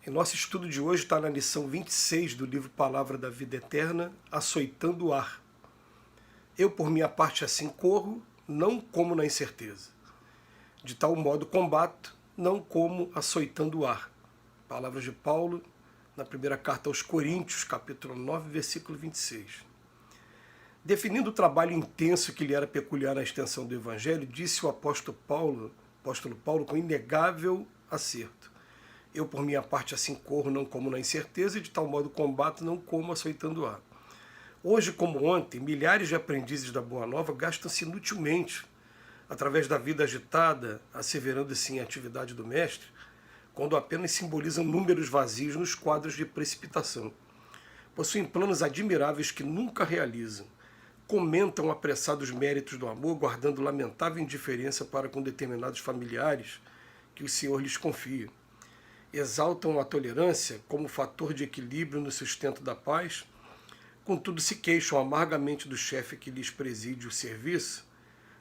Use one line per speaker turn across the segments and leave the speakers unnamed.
E nosso estudo de hoje está na lição 26 do livro Palavra da Vida Eterna, Açoitando o Ar. Eu, por minha parte, assim corro, não como na incerteza. De tal modo combato, não como açoitando o ar. Palavras de Paulo, na primeira carta aos Coríntios, capítulo 9, versículo 26. Definindo o trabalho intenso que lhe era peculiar na extensão do Evangelho, disse o apóstolo Paulo com inegável acerto. Eu, por minha parte, assim corro, não como na incerteza, e de tal modo combato, não como açoitando o ar. Hoje, como ontem, milhares de aprendizes da Boa Nova gastam-se inutilmente, através da vida agitada, asseverando-se em atividade do Mestre, quando apenas simbolizam números vazios nos quadros de precipitação. Possuem planos admiráveis que nunca realizam. Comentam apressados méritos do amor, guardando lamentável indiferença para com determinados familiares que o Senhor lhes confia. Exaltam a tolerância como fator de equilíbrio no sustento da paz, contudo se queixam amargamente do chefe que lhes preside o serviço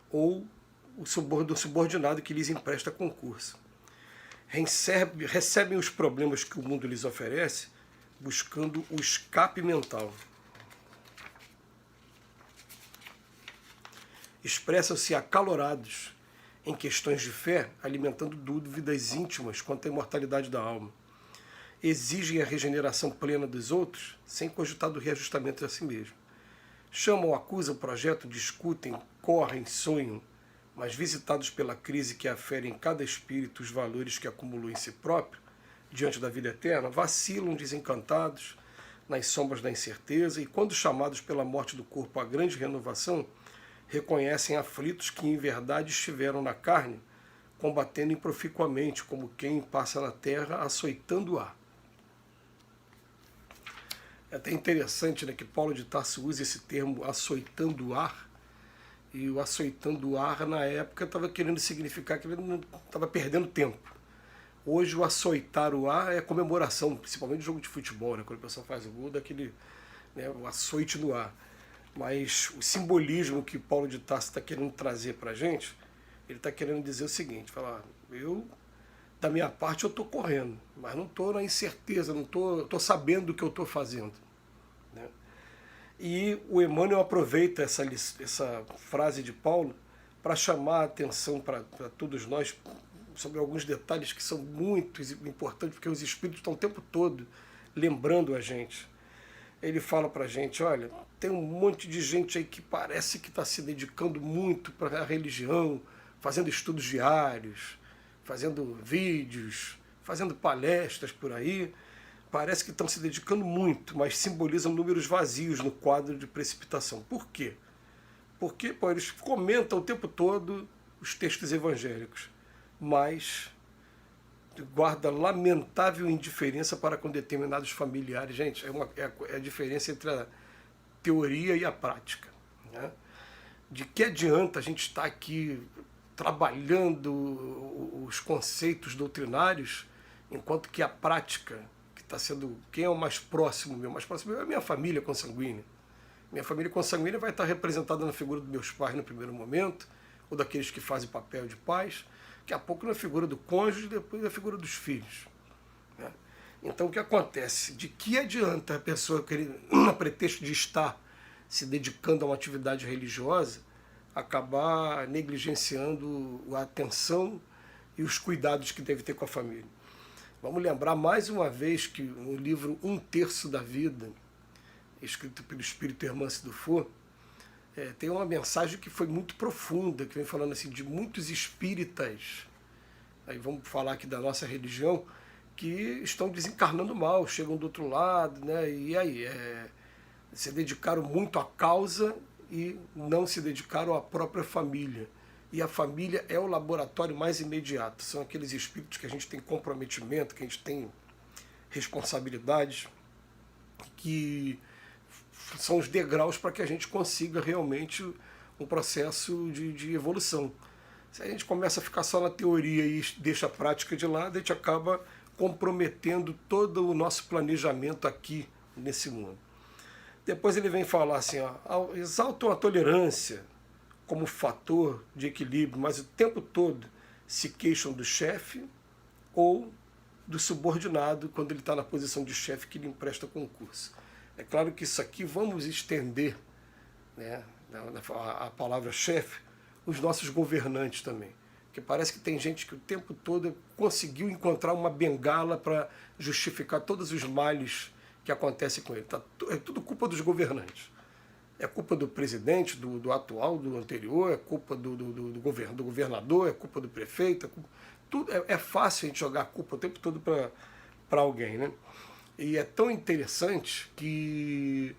ou do subordinado que lhes empresta concurso. Recebem os problemas que o mundo lhes oferece, buscando o escape mental. Expressam-se acalorados em questões de fé, alimentando dúvidas íntimas quanto à imortalidade da alma. Exigem a regeneração plena dos outros, sem cogitar do reajustamento a si mesmo. Chamam, acusam o projeto, discutem, correm, sonham, mas visitados pela crise que afere em cada espírito os valores que acumulou em si próprio, diante da vida eterna, vacilam desencantados nas sombras da incerteza e, quando chamados pela morte do corpo à grande renovação, reconhecem aflitos que em verdade estiveram na carne, combatendo improficuamente, como quem passa na terra açoitando o ar. É até interessante, né, que Paulo de Tarso usa esse termo açoitando o ar, e o açoitando o ar na época estava querendo significar que ele não estava perdendo tempo. Hoje o açoitar o ar é comemoração, principalmente no jogo de futebol, né, quando o pessoal faz o gol, daquele, né, o açoite no ar. Mas o simbolismo que Paulo de Tarso está querendo trazer para a gente, ele está querendo dizer o seguinte, falar, eu, da minha parte, eu estou correndo, mas não estou na incerteza, não estou sabendo o que eu estou fazendo. Né? E o Emmanuel aproveita essa frase de Paulo para chamar a atenção para todos nós sobre alguns detalhes que são muito importantes, porque os espíritos estão o tempo todo lembrando a gente. Ele fala para a gente, olha, tem um monte de gente aí que parece que está se dedicando muito para a religião, fazendo estudos diários, fazendo vídeos, fazendo palestras por aí. Parece que estão se dedicando muito, mas simbolizam números vazios no quadro de precipitação. Por quê? Porque eles comentam o tempo todo os textos evangélicos, mas guarda lamentável indiferença para com determinados familiares. Gente, é a diferença entre a teoria e a prática. Né? De que adianta a gente estar aqui trabalhando os conceitos doutrinários, enquanto que a prática, que está sendo... Quem é o mais próximo meu? O mais próximo meu é a minha família consanguínea. Minha família consanguínea vai estar representada na figura dos meus pais no primeiro momento, ou daqueles que fazem papel de pais, daqui a pouco na figura do cônjuge, depois na figura dos filhos. Né? Então o que acontece? De que adianta a pessoa querer, a pretexto de estar se dedicando a uma atividade religiosa, acabar negligenciando a atenção e os cuidados que deve ter com a família? Vamos lembrar mais uma vez que no livro Um Terço da Vida, escrito pelo espírito Hermance Dufour, tem uma mensagem que foi muito profunda, que vem falando assim de muitos espíritas, aí vamos falar aqui da nossa religião, que estão desencarnando mal, chegam do outro lado, né? E aí, se dedicaram muito à causa e não se dedicaram à própria família. E a família é o laboratório mais imediato, são aqueles espíritos que a gente tem comprometimento, que a gente tem responsabilidades, que são os degraus para que a gente consiga realmente um processo de evolução. Se a gente começa a ficar só na teoria e deixa a prática de lado, a gente acaba comprometendo todo o nosso planejamento aqui nesse mundo. Depois ele vem falar assim, ó, exaltam a tolerância como fator de equilíbrio, mas o tempo todo se queixam do chefe ou do subordinado quando ele está na posição de chefe que lhe empresta concurso. É claro que isso aqui vamos estender, né, a palavra chefe, os nossos governantes também. Porque parece que tem gente que o tempo todo conseguiu encontrar uma bengala para justificar todos os males que acontecem com ele. É tudo culpa dos governantes. É culpa do presidente, do atual, do anterior, é culpa do governador, é culpa do prefeito. Tudo, é fácil a gente jogar a culpa o tempo todo para alguém, né? E é tão interessante que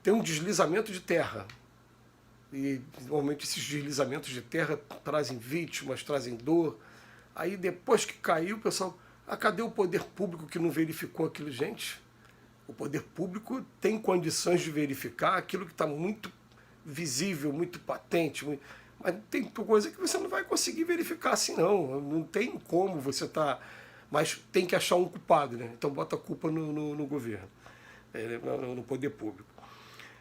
tem um deslizamento de terra. E normalmente esses deslizamentos de terra trazem vítimas, trazem dor. Aí depois que caiu, o pessoal, cadê o poder público que não verificou aquilo? Gente, o poder público tem condições de verificar aquilo que está muito visível, muito patente, mas tem coisa que você não vai conseguir verificar assim não. Não tem como você tá, mas tem que achar um culpado, né? Então bota a culpa no governo, no poder público.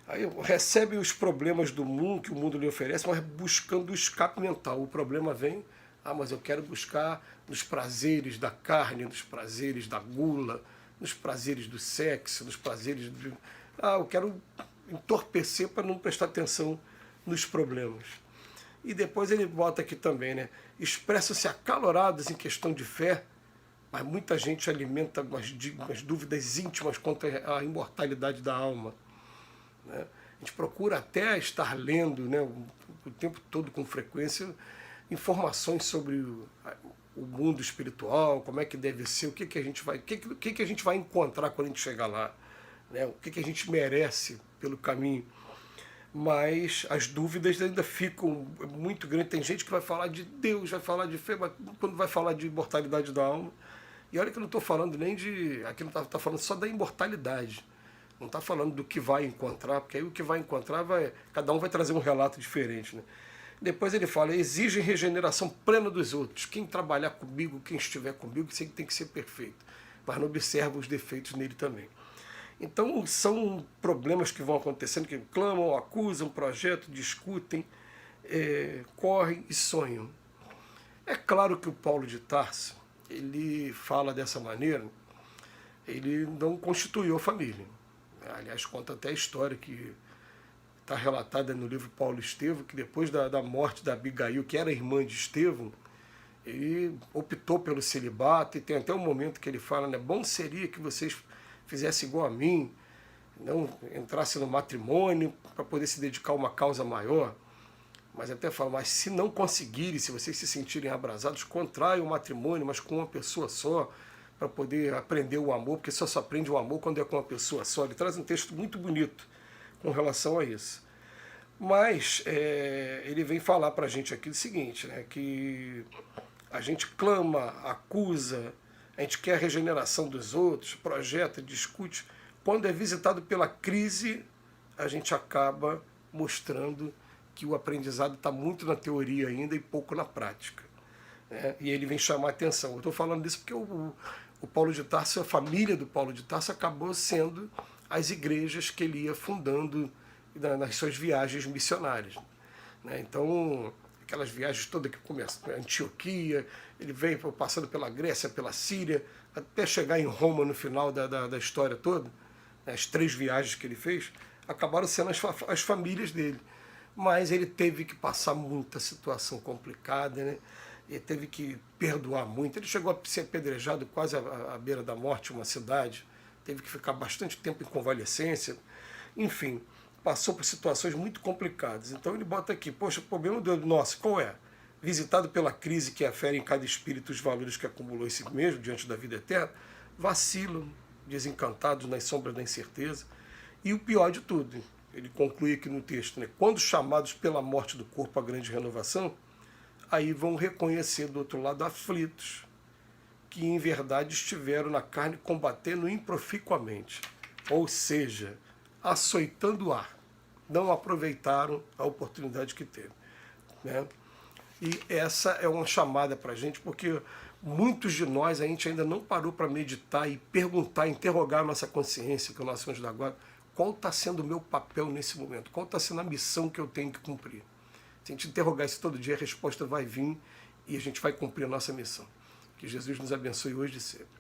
Aí recebe os problemas do mundo, que o mundo lhe oferece, mas buscando o escape mental. O problema vem, mas eu quero buscar nos prazeres da carne, nos prazeres da gula, nos prazeres do sexo, nos prazeres do... eu quero entorpecer para não prestar atenção nos problemas. E depois ele bota aqui também, né? Expressam-se acalorados em questão de fé, mas muita gente alimenta umas dúvidas íntimas quanto à imortalidade da alma. Né? A gente procura até estar lendo, né, o tempo todo com frequência informações sobre o mundo espiritual, como é que deve ser, o que a gente vai encontrar quando a gente chegar lá, né? O que a gente merece pelo caminho. Mas as dúvidas ainda ficam muito grandes. Tem gente que vai falar de Deus, vai falar de fé, mas quando vai falar de imortalidade da alma, e olha que eu não estou falando nem de... Aqui não está falando só da imortalidade. Não está falando do que vai encontrar, porque aí o que vai encontrar, cada um vai trazer um relato diferente, né? Depois ele fala, exigem regeneração plena dos outros. Quem trabalhar comigo, quem estiver comigo, tem que ser perfeito. Mas não observa os defeitos nele também. Então são problemas que vão acontecendo, que clamam, acusam, projetam, discutem, correm e sonham. É claro que o Paulo de Tarso, ele fala dessa maneira, ele não constituiu a família. Aliás, conta até a história que está relatada no livro Paulo e Estevão, que depois da morte da Abigail, que era irmã de Estevão, ele optou pelo celibato, e tem até um momento que ele fala, né, bom seria que vocês fizessem igual a mim, não entrassem no matrimônio para poder se dedicar a uma causa maior. Mas até fala, mas se não conseguirem, se vocês se sentirem abrasados, contraiam o matrimônio, mas com uma pessoa só, para poder aprender o amor, porque só se aprende o amor quando é com uma pessoa só. Ele traz um texto muito bonito com relação a isso. Mas ele vem falar para a gente aqui o seguinte, né, que a gente clama, acusa, a gente quer a regeneração dos outros, projeta, discute. Quando é visitado pela crise, a gente acaba mostrando que o aprendizado está muito na teoria ainda e pouco na prática. Né? E ele vem chamar a atenção. Eu estou falando disso porque o Paulo de Tarso, a família do Paulo de Tarso acabou sendo as igrejas que ele ia fundando nas suas viagens missionárias. Né? Então, aquelas viagens todas que começam, Antioquia, ele veio passando pela Grécia, pela Síria, até chegar em Roma no final da história toda, né? As 3 viagens que ele fez, acabaram sendo as famílias dele. Mas ele teve que passar muita situação complicada, né? Ele teve que perdoar muito. Ele chegou a ser apedrejado quase à beira da morte em uma cidade, teve que ficar bastante tempo em convalescência, enfim, passou por situações muito complicadas. Então ele bota aqui, poxa, o problema nosso qual é? Visitado pela crise que afere em cada espírito os valores que acumulou em si mesmo diante da vida eterna, vacilam, desencantados nas sombras da incerteza. E o pior de tudo, ele conclui aqui no texto, né? Quando chamados pela morte do corpo à grande renovação, aí vão reconhecer do outro lado aflitos, que em verdade estiveram na carne combatendo improficuamente, ou seja, açoitando o ar, não aproveitaram a oportunidade que teve. Né? E essa é uma chamada para a gente, porque muitos de nós, a gente ainda não parou para meditar e perguntar, interrogar a nossa consciência, que é o nosso anjo da guarda, qual está sendo o meu papel nesse momento, qual está sendo a missão que eu tenho que cumprir. Se a gente interrogar isso todo dia, a resposta vai vir e a gente vai cumprir a nossa missão. Que Jesus nos abençoe hoje e sempre.